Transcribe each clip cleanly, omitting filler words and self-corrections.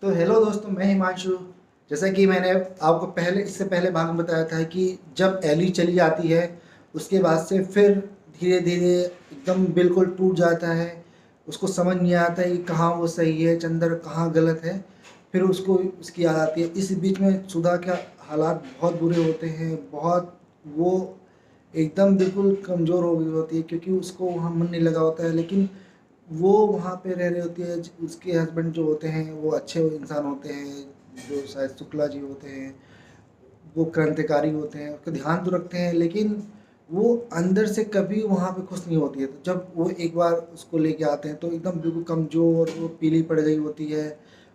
तो हेलो दोस्तों, मैं हिमांशु। जैसा कि मैंने आपको इससे पहले भाग में बताया था कि जब एली चली जाती है उसके बाद से फिर धीरे धीरे एकदम बिल्कुल टूट जाता है। उसको समझ नहीं आता है कि कहाँ वो सही है, चंदर कहाँ गलत है। फिर उसको उसकी याद आती है। इस बीच में सुधा के हालात बहुत बुरे होते हैं, बहुत। वो एकदम बिल्कुल कमज़ोर हो गई होती है क्योंकि उसको वहाँ मन नहीं लगा होता है। लेकिन वो वहाँ पे रह रही होती है। उसके हस्बैंड जो होते हैं वो अच्छे इंसान होते हैं, जो शायद शुक्ला जी होते हैं। वो क्रांतिकारी होते हैं, उसका ध्यान तो रखते हैं, लेकिन वो अंदर से कभी वहाँ पे खुश नहीं होती है। तो जब वो एक बार उसको लेके आते हैं तो एकदम बिल्कुल कमज़ोर, वो पीली पड़ गई होती है।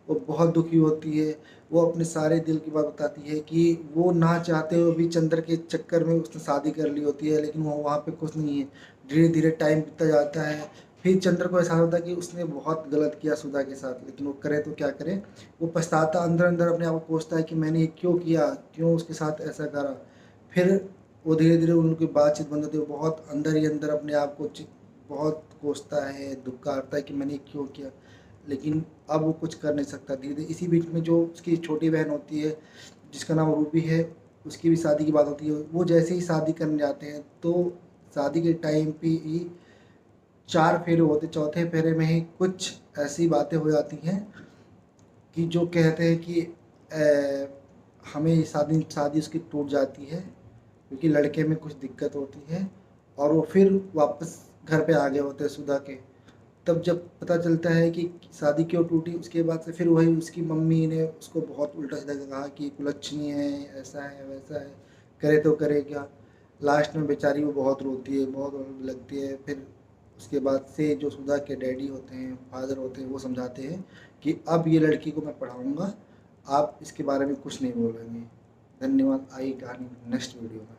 वो बहुत दुखी होती है। वो अपने सारे दिल की बात बताती है कि वो ना चाहते हुए भी चंद्र के चक्कर में उसने शादी कर ली होती है, लेकिन वो वहाँ पे खुश नहीं है। धीरे धीरे टाइम बीतता जाता है। फिर चंद्र को एहसास होता है कि उसने बहुत गलत किया सुधा के साथ, लेकिन वो करे तो क्या करे। वो पछताता अंदर अंदर अपने आप को कोसता है कि मैंने ये क्यों किया, क्यों उसके साथ ऐसा करा। फिर वो धीरे धीरे उनकी बातचीत बंद होती है। वो बहुत अंदर ही अंदर अपने आप को बहुत कोसता है, दुख करता है कि मैंने ये क्यों किया। लेकिन अब वो कुछ कर नहीं सकता। धीरे धीरे इसी बीच में जो उसकी छोटी बहन होती है जिसका नाम रूबी है, उसकी भी शादी की बात होती है। वो जैसे ही शादी करने जाते हैं तो शादी के टाइम पे ही 4 फेरे होते, चौथे फेरे में ही कुछ ऐसी बातें हो जाती हैं कि जो कहते हैं कि हमें शादी शादी उसकी टूट जाती है क्योंकि लड़के में कुछ दिक्कत होती है। और वो फिर वापस घर पे आ गए होते हैं सुधा के। तब जब पता चलता है कि शादी क्यों टूटी, उसके बाद से फिर वही उसकी मम्मी ने उसको बहुत उल्टा सीधा कहा कि कुलच्छनी है, ऐसा है वैसा है, करे तो करे क्या। लास्ट में बेचारी वो बहुत रोती है, बहुत रोने लगती है। फिर उसके बाद से जो सुधा के डैडी होते हैं, फादर होते हैं, वो समझाते हैं कि अब ये लड़की को मैं पढ़ाऊँगा, आप इसके बारे में कुछ नहीं बोलेंगे। धन्यवाद। आई कहानी नेक्स्ट वीडियो में।